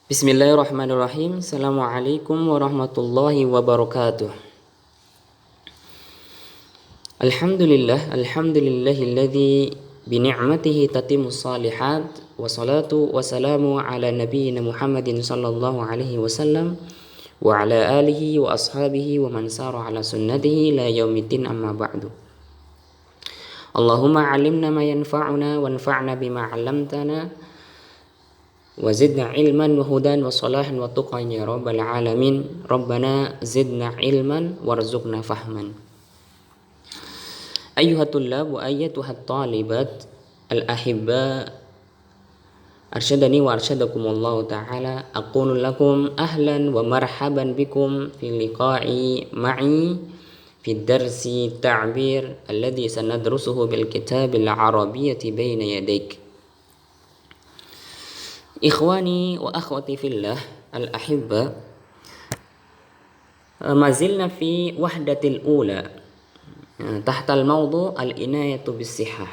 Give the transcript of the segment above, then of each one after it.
Bismillahirrahmanirrahim. Assalamualaikum warahmatullahi wabarakatuh. Alhamdulillahilladzi bini'matihi tatimmus shalihat wa salatu wassalamu ala nabiyyina Muhammadin sallallahu alaihi wasallam wa ala alihi wa ashabihi wa man sara ala sunnatihi la yaumiddin amma ba'du. Allahumma 'allimna ma yanfa'una wanfa'na bima 'allamtana wa zidna ilman wa hudan wa salahan wa tuqan ya rabbal alamin. Rabbana zidna ilman warzuqna fahman. Ayyuhat tullab wa ayyatuhat talibat al-ahibba, arsyadani wa arsyadakumullahu ta'ala. Aqulu lakum ahlan wa marhaban bikum fi liqa'i ma'i fi darsi ta'bir alladhi sanadrusuhu bil kitabil arabiyyati bayna yadayk. Ikhwani wa akhwati fillah al-ahibba, mazilna fi wahdatil ula tahtal mawdu al-inayatu bis-sihah.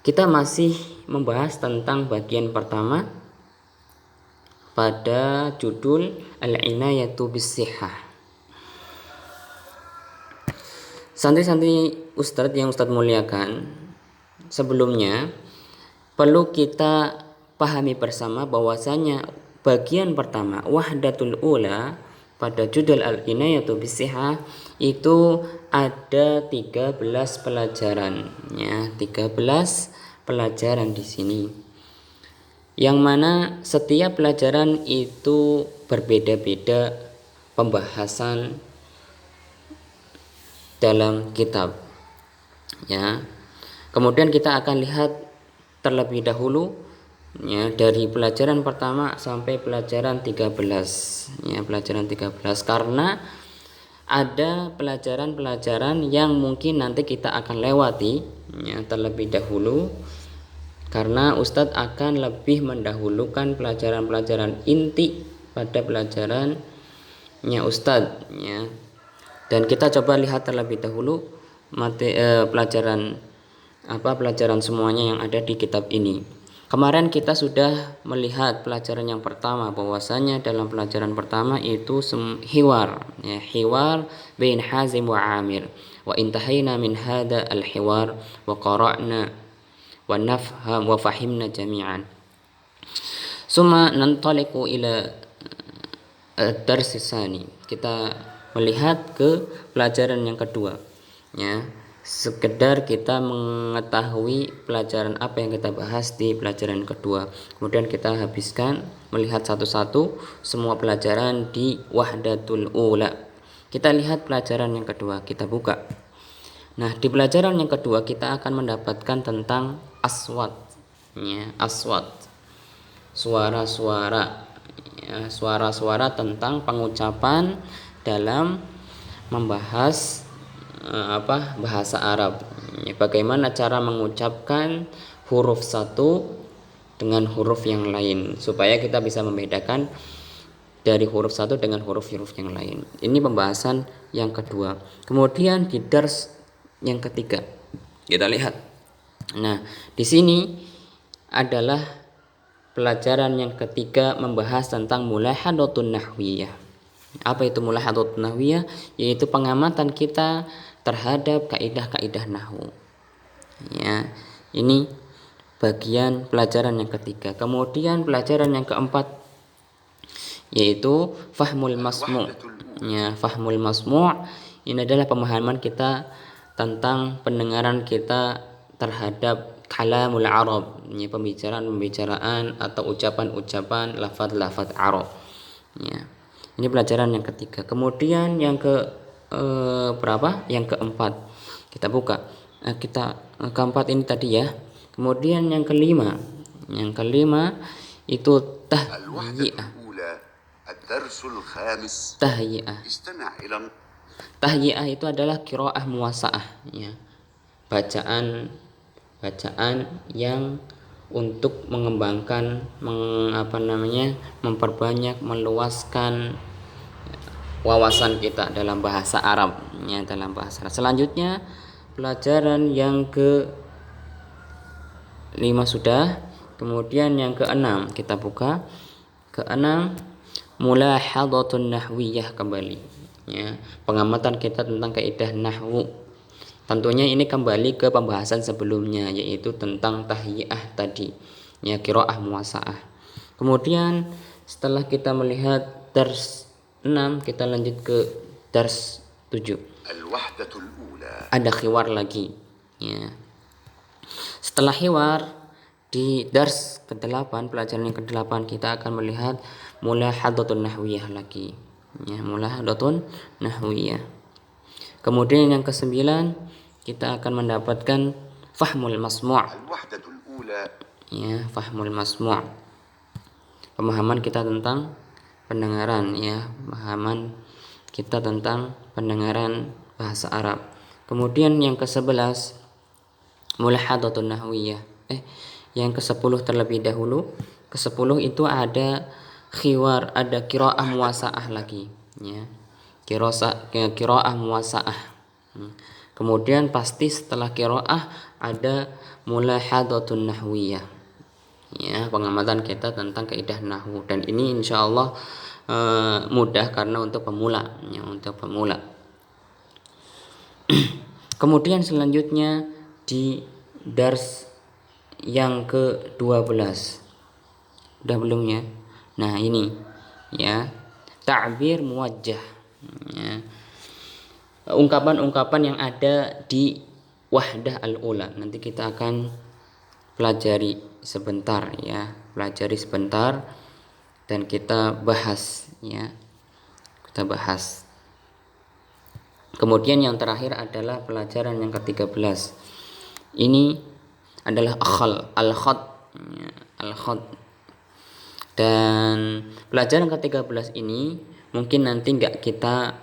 Kita masih membahas tentang bagian pertama pada judul al-inayatu bis-sihah. Santri-santri Ustadz yang Ustadz muliakan, sebelumnya perlu kita pahami bersama bahwasanya bagian pertama wahdatul ula pada judul al-inayatu bis-sihah itu ada 13 pelajaran ya, 13 pelajaran di sini. Yang mana setiap pelajaran itu berbeda-beda pembahasan dalam kitab ya. Kemudian kita akan lihat terlebih dahulu ya, dari pelajaran pertama sampai pelajaran 13 ya, pelajaran 13, karena ada pelajaran-pelajaran yang mungkin nanti kita akan lewati ya, terlebih dahulu, karena Ustadz akan lebih mendahulukan pelajaran-pelajaran inti pada pelajarannya Ustadz ya. Dan kita coba lihat terlebih dahulu pelajaran semuanya yang ada di kitab ini. Kemarin kita sudah melihat pelajaran yang pertama, bahwasanya dalam pelajaran pertama itu hiwar ya, hiwar bain Hazim wa Amir, wa intahayna min hada al-hiwar wa qara'na wa nafham wa fahimna jami'an. Summa nantaliqu ila ad-dars tsani. Kita melihat ke pelajaran yang kedua ya, sekedar kita mengetahui pelajaran apa yang kita bahas di pelajaran kedua. Kemudian kita habiskan melihat satu-satu semua pelajaran di wahdatul ula. Kita lihat pelajaran yang kedua, kita buka. Nah, di pelajaran yang kedua kita akan mendapatkan tentang aswat ya, aswat, suara-suara ya, suara-suara tentang pengucapan dalam membahas bahasa Arab. Bagaimana cara mengucapkan huruf satu dengan huruf yang lain, supaya kita bisa membedakan dari huruf satu dengan huruf-huruf yang lain. Ini pembahasan yang kedua. Kemudian di dars yang ketiga kita lihat. Nah, di sini adalah pelajaran yang ketiga, membahas tentang mulahadatun nahwiyah. Apa itu mulahadatun nahwiyah? Yaitu pengamatan kita terhadap kaidah-kaidah nahwu ya. Ini bagian pelajaran yang ketiga. Kemudian pelajaran yang keempat yaitu fahmul masmu' ya, fahmul masmu'. Ini adalah pemahaman kita tentang pendengaran kita terhadap kalamul Arab ya, pembicaraan atau ucapan-ucapan lafaz-lafaz Arab ya. Ini pelajaran yang ketiga. Kemudian yang berapa? Yang keempat. Kita buka. Keempat ini tadi ya. Kemudian yang kelima. Yang kelima itu tahyi'ah. Tahyi'ah. Tahyi'ah itu adalah qiraah muwasa'ah ya. Bacaan yang untuk mengembangkan, memperbanyak, meluaskan wawasan kita dalam bahasa Arab ya, dalam bahasa Arab. Selanjutnya pelajaran yang ke-5 sudah. Kemudian yang ke-6 kita buka. Keenam, mulahadhatun nahwiyah kembali. Ya, pengamatan kita tentang kaidah nahwu. Tentunya ini kembali ke pembahasan sebelumnya, yaitu tentang tahyiyah tadi, ya, qiraah muwasaah. Kemudian setelah kita melihat dars 6, kita lanjut ke dars 7. Ada khiwar lagi, ya. Setelah khiwar di dars ke-8, pelajaran yang ke-8, kita akan melihat mulahadhatun nahwiyah lagi, ya, mulahadhatun nahwiyah. Kemudian yang ke-9, kita akan mendapatkan fahmul masmu'. Ya, fahmul masmu'. Pemahaman kita tentang pendengaran, ya, pemahaman kita tentang pendengaran bahasa Arab. Kemudian yang ke-11, mulahadhatun nahwiyah. Yang ke-10 terlebih dahulu. Ke-10 itu ada khiwar, ada qiraah muwasaah lagi, ya. Qiraah muwasaah. Kemudian pasti setelah qiraah ada mulahadhatun nahwiyah, ya, pengamatan kita tentang kaidah nahwu, dan ini insyaallah mudah karena untuk pemula, ya, untuk pemula. Kemudian selanjutnya di dars yang ke-12, udah belum ya? Nah ini, ya, ta'bir muwajjah, ya, ungkapan-ungkapan yang ada di wahdah al-ula. Nanti kita akan pelajari sebentar, ya, pelajari sebentar dan kita bahas, ya, kita bahas. Kemudian yang terakhir adalah pelajaran yang ke-13. Ini adalah al-khat, ya, al-khat. Dan pelajaran ke-13 ini mungkin nanti nggak kita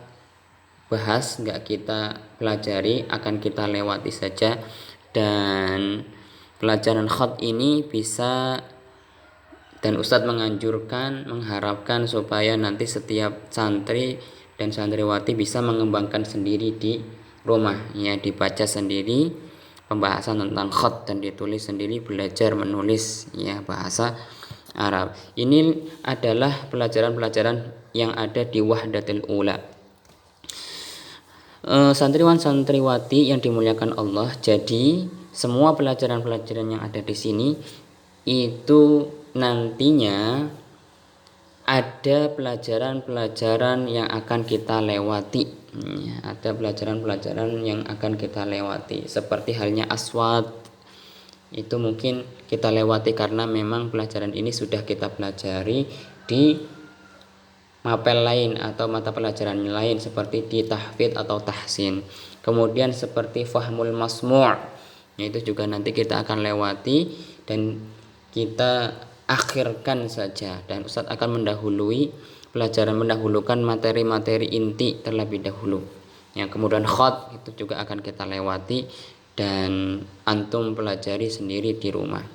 bahas, nggak kita pelajari, akan kita lewati saja. Dan pelajaran khat ini bisa, dan Ustadz menganjurkan, mengharapkan supaya nanti setiap santri dan santriwati bisa mengembangkan sendiri di rumah, ya, dibaca sendiri pembahasan tentang khat dan ditulis sendiri, belajar menulis, ya, bahasa Arab. Ini adalah pelajaran-pelajaran yang ada di wahdatul ula. Santriwan santriwati yang dimuliakan Allah, jadi semua pelajaran-pelajaran yang ada di sini itu nantinya ada pelajaran-pelajaran yang akan kita lewati, ya, ada pelajaran-pelajaran yang akan kita lewati, seperti halnya aswad. Itu mungkin kita lewati karena memang pelajaran ini sudah kita pelajari di mapel lain atau mata pelajaran lain, seperti di tahfidz atau tahsin. Kemudian seperti fahmul masmu', itu juga nanti kita akan lewati dan kita akhirkan saja, dan Ustadz akan mendahulukan materi-materi inti terlebih dahulu. Yang kemudian khat itu juga akan kita lewati dan antum pelajari sendiri di rumah.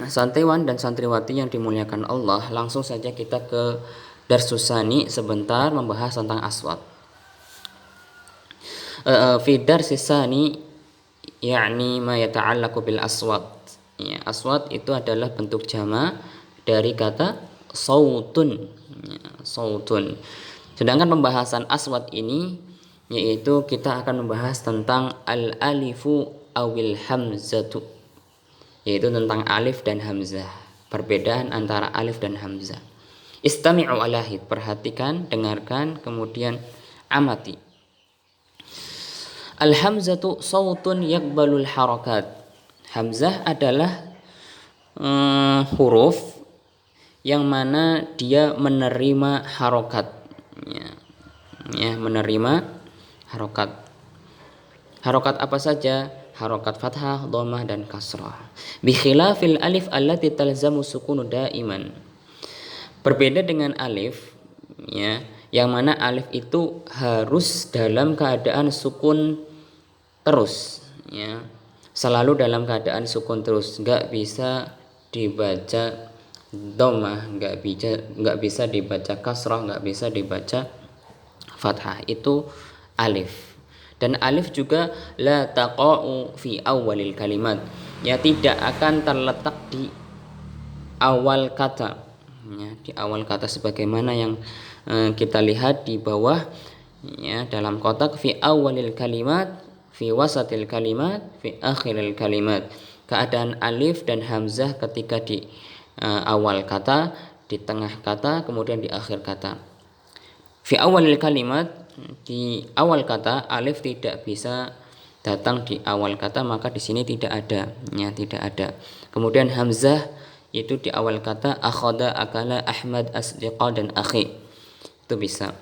Santriwan dan santriwati yang dimuliakan Allah, langsung saja kita ke darsus tsani sebentar membahas tentang aswad. Fi darsis tsani yakni ma yata'allaqu bil aswad. Ya, aswad itu adalah bentuk jama dari kata sautun, ya, sautun. Sedangkan pembahasan aswad ini yaitu kita akan membahas tentang al-alifu awil hamzatu, yaitu tentang alif dan hamzah, perbedaan antara alif dan hamzah. Istami'u alahid, perhatikan, dengarkan, kemudian amati. Al-hamzatu sautun yakbalul harakat. Hamzah adalah huruf yang mana dia menerima harokat, ya, menerima harokat. Harokat apa saja? Harokat fathah, dhammah, dan kasrah. Bi khilafil alif allati talzamu sukunu daiman. Berbeda dengan alif, ya, yang mana alif itu harus dalam keadaan sukun terus, ya, selalu dalam keadaan sukun terus, nggak bisa dibaca dhammah, nggak bisa dibaca kasrah, nggak bisa dibaca fathah. Itu alif. Dan alif juga la taqa'u fi awalil kalimat, ya, tidak akan terletak di awal kata, ya, di awal kata sebagaimana yang kita lihat di bawah, ya, dalam kotak fi awalil kalimat, fi wasatil kalimat, fi akhiril kalimat. Keadaan alif dan hamzah ketika di awal kata, di tengah kata, kemudian di akhir kata. Fi awalil kalimat, di awal kata alif tidak bisa datang di awal kata, maka di sini tidak ada, ya, tidak ada. Kemudian hamzah itu di awal kata akhada, akala, ahmad, asdiqa dan akhi, itu bisa.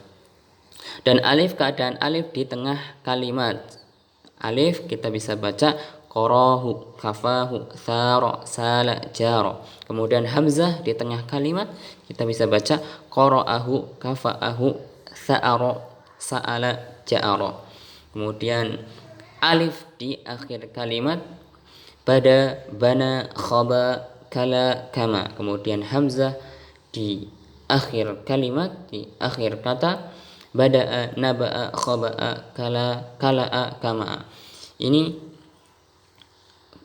Dan alif, keadaan alif di tengah kalimat, alif kita bisa baca qarahu, kafahu, thara, sala, jara. Kemudian hamzah di tengah kalimat kita bisa baca qara'ahu, kafa'ahu, tha'ara, sa'ala, ja'ara. Kemudian alif di akhir kalimat pada, bana, khaba, kala, kama. Kemudian hamzah di akhir kalimat, di akhir kata bada'a, naba'a, khaba'a, kala, kala'a, kama. Ini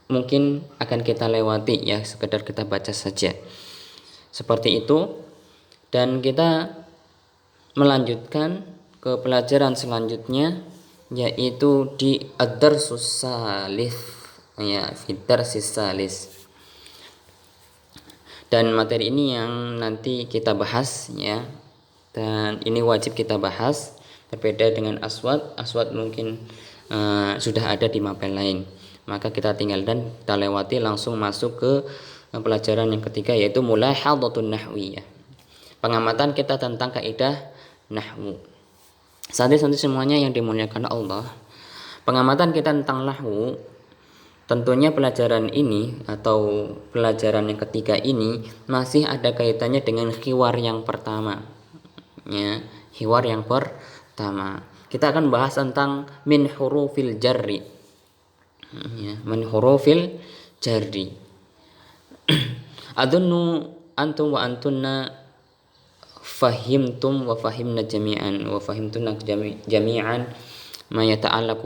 mungkin akan kita lewati, ya, sekedar kita baca saja seperti itu. Dan kita melanjutkan ke pelajaran selanjutnya, yaitu di ad-darsus salis, ya, ad-darsus salis. Dan materi ini yang nanti kita bahas, ya, dan ini wajib kita bahas. Berbeda dengan aswad, aswad mungkin sudah ada di mapel lain, maka kita tinggalkan, kita lewati, langsung masuk ke pelajaran yang ketiga, yaitu mulahadhatun nahwiyah, pengamatan kita tentang kaidah nahwu. Santri-santri semuanya yang dimuliakan Allah, pengamatan kita tentang nahwu, tentunya pelajaran ini atau pelajaran yang ketiga ini masih ada kaitannya dengan hiwar yang pertama, ya, hiwar yang pertama. Kita akan bahas tentang min hurufil jarri, ya, min hurufil jarri. Adunnu antum wa antunna fahimtum wa fahimna jami'an wa fahimtunna jami'an ma yata'allaqu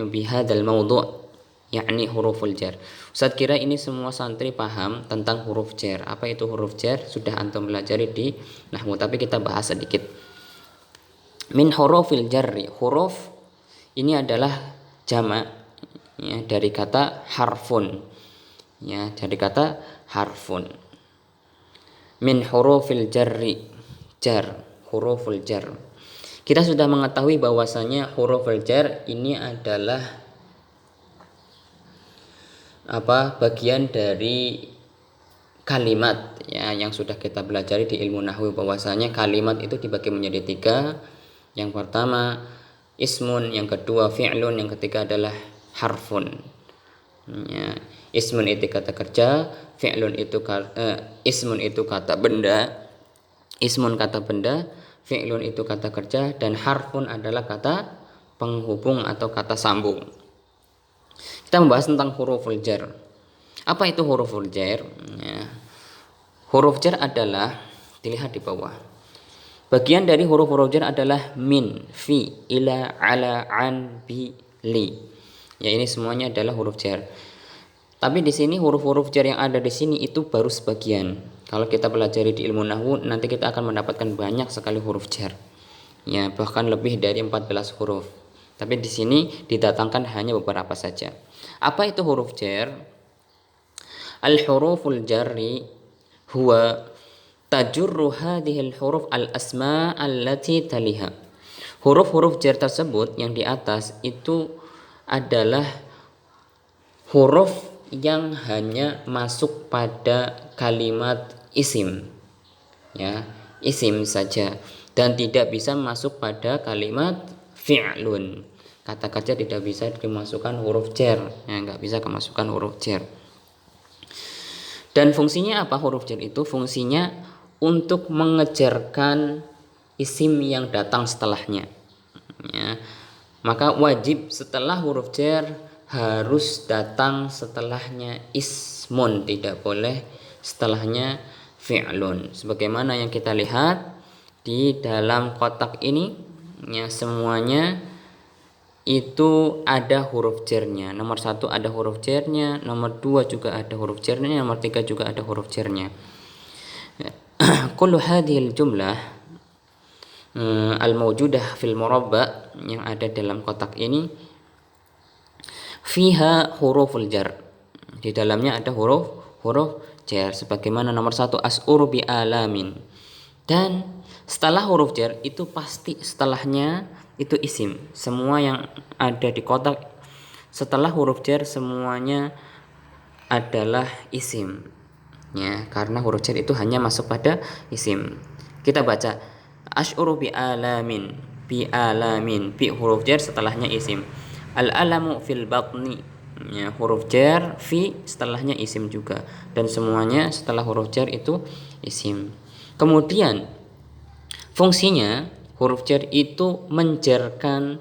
bihadzal mawdu', yakni huruful jar. Ustaz kira ini semua santri paham tentang huruf jar. Apa itu huruf jar? Sudah antum pelajari di nahwu, tapi kita bahas sedikit. Min hurufil jarri, huruf ini adalah jamak, ya, dari kata harfun, ya, dari kata harfun. Min hurufil jarri, jar, huruful jar. Kita sudah mengetahui bahwasanya huruful jar ini adalah bagian dari kalimat, ya, yang sudah kita pelajari di ilmu nahwu, bahwasanya kalimat itu dibagi menjadi tiga. Yang pertama ismun, yang kedua fi'lun, yang ketiga adalah harfun, ya. Ismun itu kata kerja, fi'lun itu ismun itu kata benda, ismun kata benda, fi'lun itu kata kerja, dan harfun adalah kata penghubung atau kata sambung. Kita membahas tentang huruful jar. Apa itu huruful jar? Ya. Huruf jar adalah, dilihat di bawah, bagian dari huruf-huruf jar adalah min, fi, ila, ala, an, bi, li. Ya, ini semuanya adalah huruf jar. Tapi di sini huruf-huruf jar yang ada di sini itu baru sebagian. Kalau kita pelajari di ilmu nahwu, nanti kita akan mendapatkan banyak sekali huruf jar, ya, bahkan lebih dari 14 huruf. Tapi di sini didatangkan hanya beberapa saja. Apa itu huruf jar? Al-huruful jarri huwa tajurru hadhil huruf al-asma allati taliha. Huruf-huruf jar tersebut yang di atas itu adalah huruf yang hanya masuk pada kalimat isim, ya, isim saja, dan tidak bisa masuk pada kalimat fi'lun. Kata kerja tidak bisa dimasukkan huruf jar, ya, nggak bisa kemasukan huruf jar. Dan fungsinya apa huruf jar itu? Fungsinya untuk mengejarkan isim yang datang setelahnya, ya. Maka wajib setelah huruf jar harus datang setelahnya ismun, tidak boleh setelahnya fi'lun. Sebagaimana yang kita lihat di dalam kotak ini, ya, semuanya itu ada huruf jernya. Nomor 1 ada huruf jernya, nomor 2 juga ada huruf jernya, nomor 3 juga ada huruf jernya. Kullu hadhil jumlah al-mawjudah fil murabba, yang ada dalam kotak ini, fiha huruful jar, di dalamnya ada huruf jar, sebagaimana nomor 1 as'uru bi alamin. Dan setelah huruf jar itu pasti setelahnya itu isim. Semua yang ada di kotak setelah huruf jar semuanya adalah isim, ya, karena huruf jar itu hanya masuk pada isim. Kita baca asy'uru bi alamin, bi alamin, bi huruf jar setelahnya isim. Al alamu fil batni, ya, huruf jar, fi setelahnya isim juga, dan semuanya setelah huruf jar itu isim. Kemudian fungsinya huruf jar itu menjarkan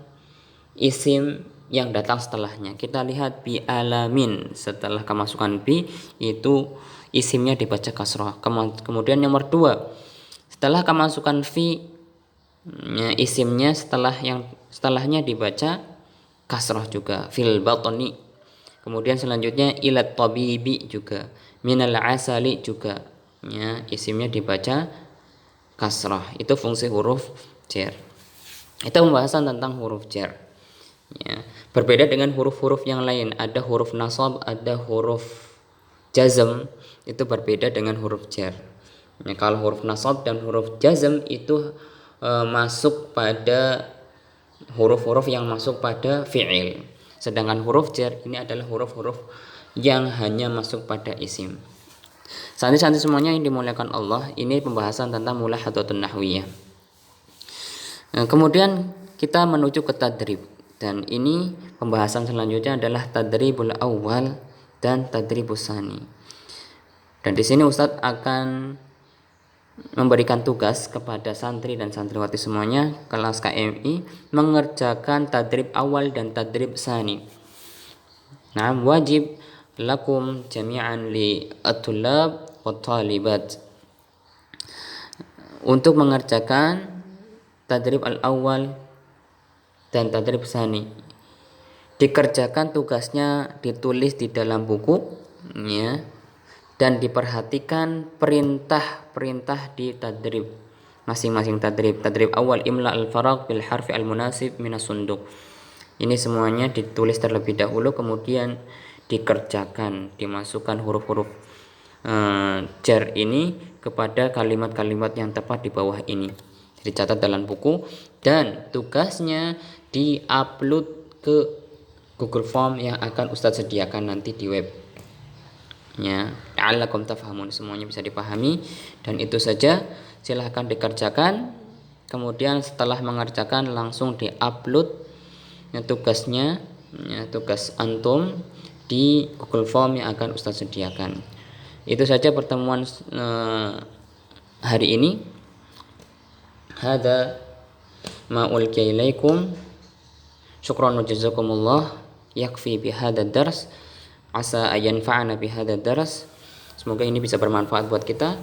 isim yang datang setelahnya. Kita lihat bi alamin, setelah kemasukan bi itu isimnya dibaca kasrah. Kemudian nomor 2, setelah kemasukan fi, ya, isimnya setelahnya dibaca kasrah juga, fil batni. Kemudian selanjutnya ilat tabibi juga, minal asali juga, ya, isimnya dibaca kasrah. Itu fungsi huruf jar. Itu pembahasan tentang huruf jar, ya. Berbeda dengan huruf-huruf yang lain, ada huruf nasab, ada huruf jazm, itu berbeda dengan huruf jar, ya. Kalau huruf nasab dan huruf jazm itu masuk pada huruf-huruf yang masuk pada fi'il, sedangkan huruf jar ini adalah huruf-huruf yang hanya masuk pada isim. Santri-santri semuanya yang dimuliakan Allah, ini pembahasan tentang mulahadhatun nahwiyah. Kemudian kita menuju ke tadrib, dan ini pembahasan selanjutnya adalah tadribul awal dan tadribus tsani. Dan di sini Ustadz akan memberikan tugas kepada santri dan santriwati semuanya kelas KMI mengerjakan tadrib awal dan tadrib tsani. Nah, wajib lakum jami'an li at-tullab wa talibat untuk mengerjakan tadrib al-awwal dan tadrib tsani. Dikerjakan tugasnya, ditulis di dalam buku, ya, dan diperhatikan perintah-perintah di tadrib masing-masing tadrib. Tadrib awal imla al-faraq bil harfi al-munasib minas sunduk. Ini semuanya ditulis terlebih dahulu, kemudian dikerjakan, dimasukkan huruf-huruf jar ini kepada kalimat-kalimat yang tepat di bawah ini. Dicatat dalam buku dan tugasnya diupload ke Google Form yang akan Ustadz sediakan nanti di web, ya. La'allakum tafhamun, semuanya bisa dipahami, dan itu saja. Silahkan dikerjakan, kemudian setelah mengerjakan langsung diupload, ya, tugasnya, ya, tugas antum di Google Form yang akan Ustadz sediakan. Itu saja pertemuan hari ini. Hada ma ulqiya ilaikum. Syukran wa jazakumullah. Yakfi bihada dars. Asa ayanfa'ana bihada dars. Semoga ini bisa bermanfaat buat kita.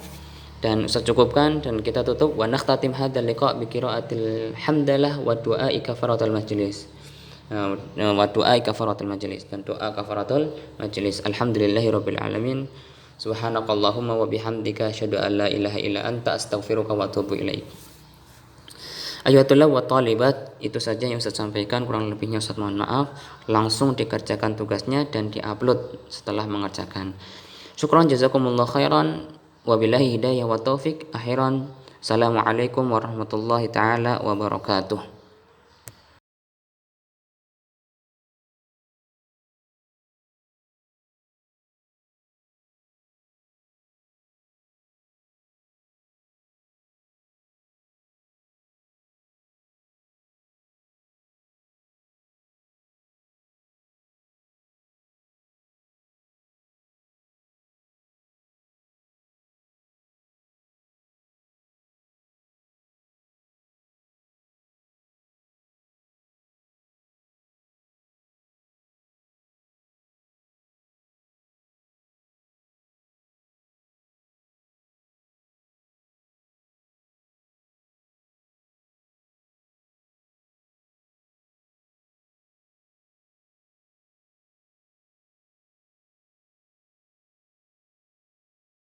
Dan Ustaz cukupkan dan kita tutup. Wa nakhtatim hadzal liqa' bi qiraatil hamdalah wa du'a'i kafaratul majlis. Wa du'a'i kafaratul majlis, dan doa kafaratul majlis. Alhamdulillahirabbil alamin. Subhanakallahumma wa bihamdika asyhadu an la ilaha illa anta astaghfiruka wa atubu ilaik. Ayatullah wa talibat, itu saja yang Ustaz sampaikan, kurang lebihnya Ustaz mohon maaf. Langsung dikerjakan tugasnya dan diupload setelah mengerjakan. Syukran jazakumullah khairan, wabillahi hidayah wa taufik. Akhiran, assalamualaikum warahmatullahi taala wabarakatuh.